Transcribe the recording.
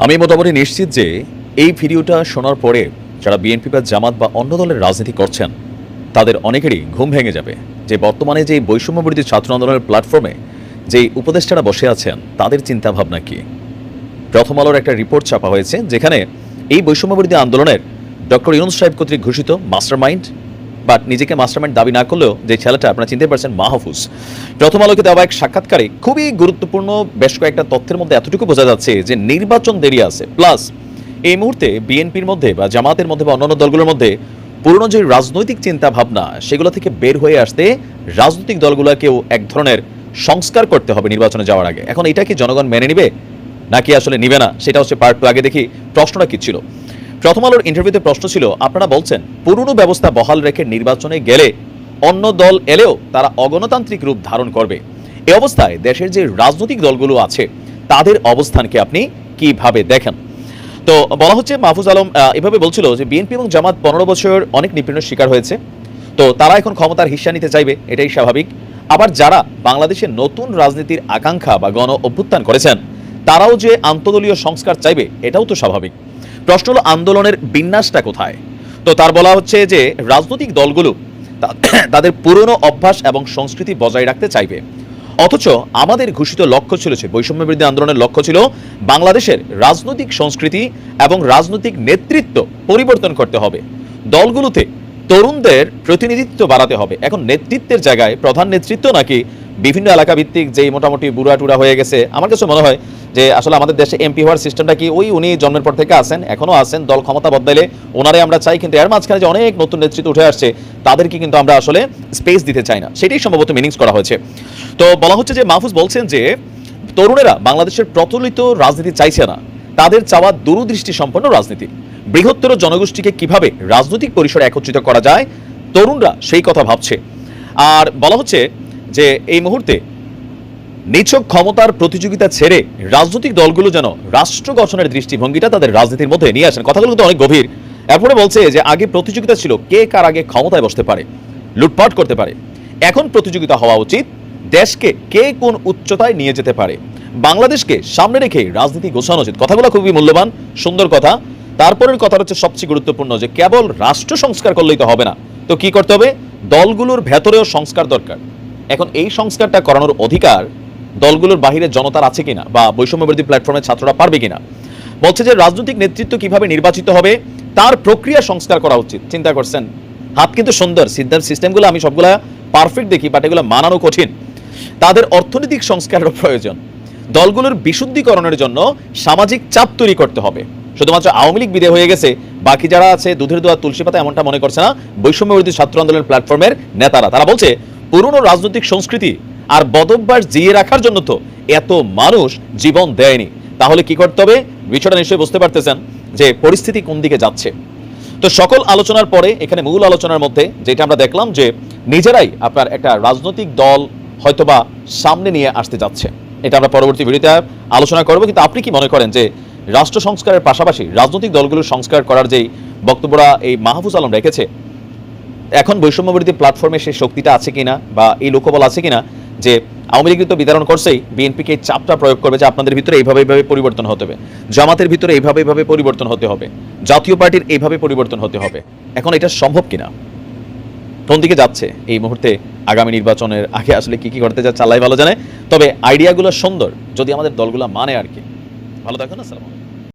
আমি মোটামুটি নিশ্চিত যে এই ভিডিওটা শোনার পরে যারা বিএনপি বা জামাত বা অন্য দলের রাজনীতি করছেন তাদের অনেকেরই ঘুম ভেঙে যাবে যে বর্তমানে যে বৈষম্যবিরোধী ছাত্র আন্দোলনের প্ল্যাটফর্মে যে উপদেষ্টারা বসে আছেন তাদের চিন্তাভাবনা কি। প্রথম আলোর একটা রিপোর্ট ছাপা হয়েছে যেখানে এই বৈষম্যবিরোধী আন্দোলনের ডক্টর ইউনূস সাহেব কর্তৃক ঘোষিত মাস্টারমাইন্ড, বাট নিজেকে মাস্টারমাইন্ড দাবি না করলেও যে ছেলেটা আপনারা চিনতে পারছেন মাহফুজ, প্রথম আলোকে দেওয়া এক সাক্ষাৎকারে খুবই গুরুত্বপূর্ণ বেশ কয়েকটা তথ্যের মধ্যে এতটুকু বোঝা যাচ্ছে যে নির্বাচন দেরি আছে, প্লাস এই মুহূর্তে বিএনপির মধ্যে বা জামাতের মধ্যে বা অন্যান্য দলগুলোর মধ্যে পুরনো যে রাজনৈতিক চিন্তা ভাবনা সেগুলো থেকে বের হয়ে আসতে রাজনৈতিক দলগুলোকেও এক ধরনের সংস্কার করতে হবে নির্বাচনে যাওয়ার আগে। এখন এটা কি জনগণ মেনে নিবে নাকি আসলে নিবে না, সেটা হচ্ছে পার্ট টু। আগে দেখি প্রশ্নটা কি ছিল। প্রথম আলোর ইন্টারভিউতে প্রশ্ন ছিল, আপনারা বলছেন পুরনো ব্যবস্থা বহাল রেখে নির্বাচনে গেলে অন্য দল এলেও তারা অগণতান্ত্রিক রূপ ধারণ করবে। এই অবস্থায় দেশের যে রাজনৈতিক দলগুলো আছে তাদের অবস্থানকে আপনি কিভাবে দেখেন? তো বলা হচ্ছে মাহফুজ আলম এভাবে বলছিল যে বিএনপি এবং জামাত 15 বছর অনেক নিপীড়নের শিকার হয়েছে, তো তারা এখন ক্ষমতার হিস্সা নিতে চাইবে, এটাই স্বাভাবিক। আবার যারা বাংলাদেশের নতুন রাজনীতির আকাঙ্ক্ষা বা গণ অভ্যুত্থান করেছেন তারাও যে আন্তদলীয় সংস্কার চাইবে এটাও তো স্বাভাবিক। প্রশ্ন হলো আন্দোলনের বিন্যাসটা কোথায়? তো তার বলা হচ্ছে যে রাজনৈতিক দলগুলো তাদের পুরনো অভ্যাস এবং সংস্কৃতি বজায় রাখতে চাইবে, অথচ আমাদের ঘোষিত লক্ষ্য ছিল, বৈষম্যবিরোধী আন্দোলনের লক্ষ্য ছিল বাংলাদেশের রাজনৈতিক সংস্কৃতি এবং রাজনৈতিক নেতৃত্ব পরিবর্তন করতে হবে, দলগুলোতে তরুণদের প্রতিনিধিত্ব বাড়াতে হবে। এখন নেতৃত্বের জায়গায় প্রধান নেতৃত্ব নাকি বিভিন্ন এলাকা ভিত্তিক যেই মোটামুটি বুড়া টুরা হয়ে গেছে, আমার কাছে মনে হয় যে আসলে আমাদের দেশে এমপি হওয়ার সিস্টেমটা কি ওই উনি জন্মের পর থেকে আছেন, এখনো আছেন, দল ক্ষমতা বদলাইলে ওনারে আমরা চাই, কিন্তু এর মাঝখানে যে অনেক নতুন নেতৃত্ব উঠে আসছে তাদেরকে কিন্তু আমরা আসলে স্পেস দিতে চাই না, সেটাই সম্ভবত মিনিংস করা হয়েছে। তো বলা হচ্ছে যে মাহফুজ বলছেন যে তরুণেরা বাংলাদেশের প্রচলিত রাজনীতি চাইছে না, তাদের চাওয়া দূরদৃষ্টি সম্পন্ন রাজনীতি। বৃহত্তর জনগোষ্ঠীকে কিভাবে রাজনৈতিক পরিসরে একত্রিত করা যায় তরুণরা সেই কথা ভাবছে। আর বলা হচ্ছে যে এই মুহূর্তে নিছক ক্ষমতার প্রতিযোগিতা ছেড়ে রাজনৈতিক দলগুলো যেন রাষ্ট্র গঠনের দৃষ্টিভঙ্গিটা তাদের রাজনীতির মধ্যে নিয়ে আসেন। কথাগুলো কিন্তু অনেক গভীর। এরপরে বলছে যে আগে প্রতিযোগিতা ছিল কে কার আগে ক্ষমতায় বসতে পারে, লুটপাট করতে পারে, এখন প্রতিযোগিতা হওয়া উচিত দেশকে কে কোন উচ্চতায় নিয়ে যেতে পারে, বাংলাদেশকে সামনে রেখে রাজনীতি গোছানো উচিত। কথাগুলো খুবই মূল্যবান, সুন্দর কথা। তারপরের কথা হচ্ছে সবচেয়ে গুরুত্বপূর্ণ, যে কেবল রাষ্ট্র সংস্কার করলেই তো হবে না, তো কি করতে হবে? দলগুলোর ভেতরেও সংস্কার দরকার। এখন এই সংস্কারটা করানোর অধিকার দলগুলোর বাহিরে জনতার আছে কিনা, বা বৈষম্যবিরোধী প্ল্যাটফর্মের ছাত্ররা পারবে কিনা। বলছে যে রাজনৈতিক নেতৃত্ব কিভাবে নির্বাচিত হবে তার প্রক্রিয়া সংস্কার করা উচিত। চিন্তা করছেন, হাত কিন্তু সুন্দর, সিস্টেমগুলো আমি সবগুলা পারফেক্ট দেখি, বাট এগুলো মানানো কঠিন। তাদের অর্থনৈতিক সংস্কারের প্রয়োজন। দলগুলোর বিশুদ্ধীকরণের জন্য সামাজিক চাপ তৈরি করতে হবে। শুধুমাত্র আওয়ামী লীগ বিদায় হয়ে গেছে, বাকি যারা আছে দুধের দোয়া তুলসী পাতা, এমনটা মনে করছে না বৈষম্যবিরোধী ছাত্র আন্দোলনের প্ল্যাটফর্মের নেতারা। তারা বলছে পুরনো রাজনৈতিক সংস্কৃতি আর বদভ্যাস জিয়ে রাখার জন্য তো এত মানুষ জীবন দেয়নি, তাহলে কি করতে হবে? বিষয়টা নিশ্চয়ই বুঝতে পারতেছেন যে পরিস্থিতি কোন দিকে যাচ্ছে। তো সকল আলোচনার পরে এখানে মূল আলোচনার মধ্যে যেটা আমরা দেখলাম যে নিজেরাই আপনার একটা রাজনৈতিক দল হয়তোবা সামনে নিয়ে আসতে যাচ্ছে, এটা আমরা পরবর্তী ভিডিওতে আলোচনা করব। কিন্তু আপনি কি মনে করেন যে রাষ্ট্র সংস্কারের পাশাপাশি রাজনৈতিক দলগুলোর সংস্কার করার যেই বক্তব্যটা এই মাহফুজ আলম রেখেছে, এখন বৈষম্যবিরোধী প্ল্যাটফর্মে সেই শক্তিটা আছে কিনা, বা এই লোকবল আছে কিনা যে আওয়ামী লীগ তো বিতরণ করছেই, বিএনপিকে চাপটা প্রয়োগ করবে যে আপনাদের ভিতরে এইভাবে এইভাবে পরিবর্তন হতে হবে, জামাতের ভিতরে এইভাবে এইভাবে পরিবর্তন হতে হবে, জাতীয় পার্টির এইভাবে পরিবর্তন হতে হবে। এখন এটা সম্ভব কিনা, কোন দিকে যাচ্ছে এই মুহূর্তে আগামী নির্বাচনের আগে আসলে কি কি করতে যাচ্ছে আল্লাহ ভালো জানে। তবে আইডিয়াগুলো সুন্দর যদি আমাদের দলগুলো মানে আর কি। ভালো থাকুন, আসসালামু আলাইকুম।